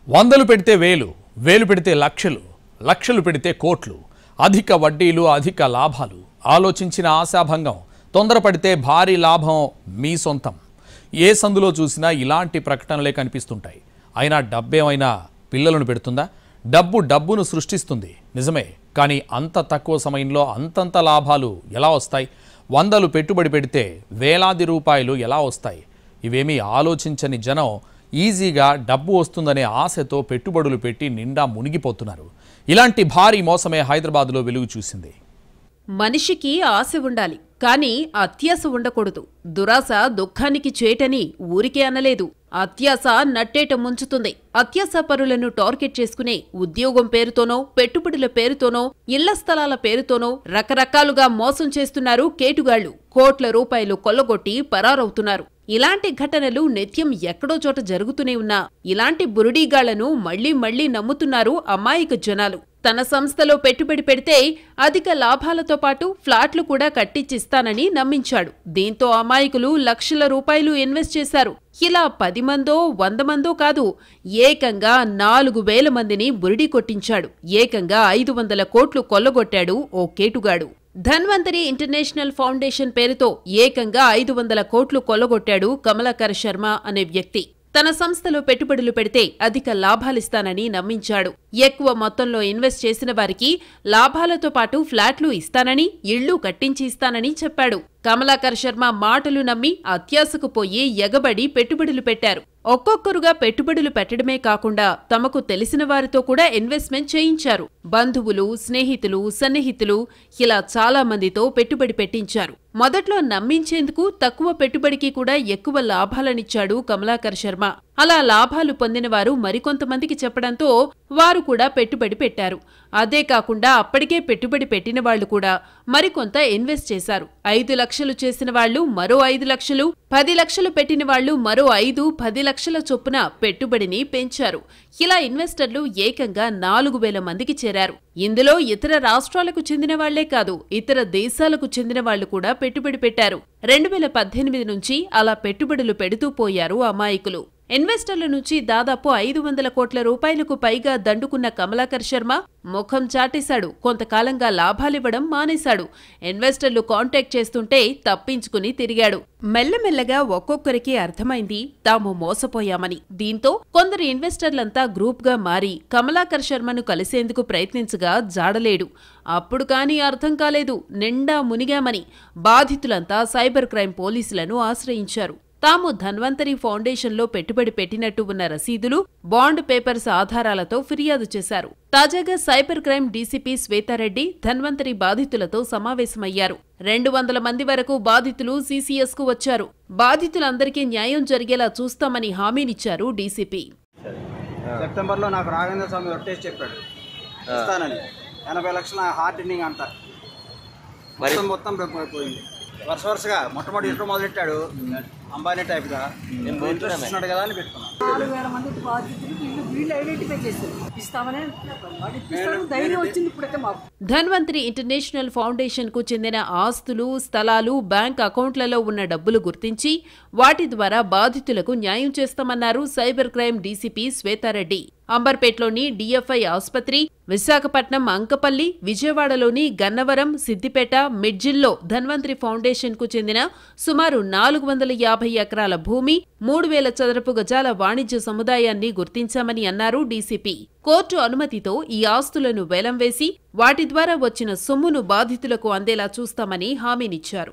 వందలు పెడితే వేలు, వేలు పెడితే లక్షలు, లక్షలు పెడితే కోట్లు, అధిక వడ్డీలు, అధిక లాభాలు, ఆలోచించిన ఆశాభంగం, తొందరపడితే భారీ లాభం మీ సొంతం. ఏ సందులో చూసినా ఇలాంటి ప్రకటనలే కనిపిస్తుంటాయి. అయినా డబ్బేమైనా పిల్లలను పెడుతుందా? డబ్బును సృష్టిస్తుంది నిజమే, కానీ అంత తక్కువ సమయంలో అంతంత లాభాలు ఎలా వస్తాయి? వందలు పెట్టుబడి పెడితే వేలాది రూపాయలు ఎలా వస్తాయి? ఇవేమీ ఆలోచించని జనం ఈజీగా డబ్బు వస్తుందనే ఆశతో పెట్టుబడులు పెట్టి నిండా మునిగిపోతున్నారు. ఇలాంటి భారీ మోసమే హైదరాబాద్లో వెలుగు చూసింది. మనిషికి ఆశ ఉండాలి, కానీ అత్యాశ ఉండకూడదు. దురాశ దుఃఖానికి చేటని ఊరికే అనలేదు. అత్యాశ నట్టేట ముంచుతుంది. అత్యాశ పరులను టార్గెట్ చేసుకునే ఉద్యోగం పేరుతోనో, పెట్టుబడుల పేరుతోనో, ఇళ్ల స్థలాల పేరుతోనో రకరకాలుగా మోసం చేస్తున్నారు కేటుగాళ్లు. కోట్ల రూపాయలు కొల్లగొట్టి పరారవుతున్నారు. ఇలాంటి ఘటనలు నిత్యం ఎక్కడో చోట జరుగుతూనే ఉన్నా ఇలాంటి బురుడీగాళ్లను మళ్లీ నమ్ముతున్నారు అమాయక జనాలు. తన సంస్థలో పెట్టుబడి పెడితే అధిక లాభాలతో పాటు ఫ్లాట్లు కూడా కట్టించిస్తానని నమ్మించాడు. దీంతో అమాయకులు లక్షల రూపాయలు ఇన్వెస్ట్ చేశారు. ఇలా 10 మందో 100 మందో కాదు, ఏకంగా 4,000 మందిని బురిడి కొట్టించాడు. ఏకంగా 500 కోట్లు కొల్లగొట్టాడు ఓ కేటుగాడు. ధన్వంతరి ఇంటర్నేషనల్ ఫౌండేషన్ పేరుతో ఏకంగా 500 కోట్లు కొల్లగొట్టాడు కమలాకర్ శర్మ అనే వ్యక్తి. తన సంస్థలో పెట్టుబడులు పెడితే అధిక లాభాలిస్తానని నమ్మించాడు. ఎక్కువ మొత్తంలో ఇన్వెస్ట్ చేసిన వారికి లాభాలతో పాటు ఫ్లాట్లు ఇస్తానని, ఇళ్లు కట్టించి ఇస్తానని చెప్పాడు. కమలాకర్ శర్మ మాటలు నమ్మి అత్యాశకు పోయి ఎగబడి పెట్టుబడులు పెట్టారు. ఒక్కొక్కరుగా పెట్టుబడులు పెట్టడమే కాకుండా తమకు తెలిసిన వారితో కూడా ఇన్వెస్ట్మెంట్ చేయించారు. బంధువులు, స్నేహితులు, సన్నిహితులు ఇలా చాలా మందితో పెట్టుబడి పెట్టించారు. మొదట్లో నమ్మించేందుకు తక్కువ పెట్టుబడికి కూడా ఎక్కువ లాభాలనిచ్చాడు కమలాకర్ శర్మ. అలా లాభాలు పొందిన వారు మరికొంతమందికి చెప్పడంతో వారు కూడా పెట్టుబడి పెట్టారు. అదే కాకుండా అప్పటికే పెట్టుబడి పెట్టిన వాళ్లు కూడా మరికొంత ఇన్వెస్ట్ చేశారు. 5 లక్షలు చేసిన వాళ్లు మరో 5 లక్షలు, 10 లక్షలు పెట్టిన వాళ్లు మరో 5-10 లక్షల చొప్పున పెట్టుబడిని పెంచారు. ఇలా ఇన్వెస్టర్లు ఏకంగా 4,000 మందికి చేరారు. ఇందులో ఇతర రాష్ట్రాలకు చెందిన వాళ్లే కాదు, ఇతర దేశాలకు చెందిన వాళ్లు కూడా పెట్టుబడి పెట్టారు. 2018 నుంచి అలా పెట్టుబడులు పెడుతూ పోయారు అమాయకులు. ఇన్వెస్టర్ల నుంచి దాదాపు 500 కోట్ల రూపాయలకు పైగా దండుకున్న కమలాకర్ శర్మ ముఖం చాటేశాడు. కొంతకాలంగా లాభాలివ్వడం మానేశాడు. ఇన్వెస్టర్లు కాంటాక్ట్ చేస్తుంటే తప్పించుకుని తిరిగాడు. మెల్లమెల్లగా ఒక్కొక్కరికి అర్థమైంది తాము మోసపోయామని. దీంతో కొందరు ఇన్వెస్టర్లంతా గ్రూప్గా మారి కమలాకర్ శర్మను కలిసేందుకు ప్రయత్నించగా జాడలేడు. అప్పుడు కానీ అర్థం కాలేదు, నిండా మునిగామని. బాధితులంతా సైబర్ క్రైమ్ పోలీసులను ఆశ్రయించారు. తాము ధన్వంతరి ఫౌండేషన్లో పెట్టుబడి పెట్టినట్టు ఉన్న రసీదులు, బాండ్ పేపర్స్ ఆధారాలతో ఫిర్యాదు చేశారు. తాజాగా cyber crime DCP Shweta Reddy Dhanvantari బాధితులతో సమావేశమయ్యారు. 200 మంది వరకు బాధితులు సీసీఎస్ కు వచ్చారు. బాధితులందరికీ న్యాయం జరిగేలా చూస్తామని హామీనిచ్చారు డీసీపీ. సెప్టెంబర్లో నాకు రాఘవేంద్ర స్వామి ఒట్టేసి చెప్పాడు, ఇస్తానని. 80 లక్షల హార్ట్ ఎండింగ్ అంతా మొత్తం పోయింది. వరుసగా మొట్టమొదటి ఇంట్లో మొదలెట్టాడు అంబానీ టైప్ గా. ఇంట్రెస్ట్ ఉన్నాడు కదా అని పెట్టుకున్నాను. 4,000 మంది బాధితులకు వీళ్ళు ఐడెంటిఫై చేస్తారు. ఇస్తామని ధైర్యం వచ్చింది ఇప్పుడైతే మాకు. ధన్వంతరి ఇంటర్నేషనల్ ఫౌండేషన్ కు చెందిన ఆస్తులు, స్థలాలు, బ్యాంక్ అకౌంట్లలో ఉన్న డబ్బులు గుర్తించి వాటి ద్వారా బాధితులకు న్యాయం చేస్తామన్నారు సైబర్ క్రైమ్ డీసీపీ శ్వేతారెడ్డి. అంబర్పేట్లోని డీఎఫ్ఐ ఆసుపత్రి, విశాఖపట్నం, అంకపల్లి, విజయవాడలోని గన్నవరం, సిద్దిపేట, మిడ్జిల్లో ధన్వంతరి ఫౌండేషన్ కు చెందిన సుమారు 450 ఎకరాల భూమి, 3,000 చదరపు గజాల వాణిజ్య సముదాయాన్ని గుర్తించామని అన్నారు డీసీపీ. కోర్టు అనుమతితో ఈ ఆస్తులను వేలం వేసి వాటి ద్వారా వచ్చిన సొమ్మును బాధితులకు అందేలా చూస్తామని హామీనిచ్చారు.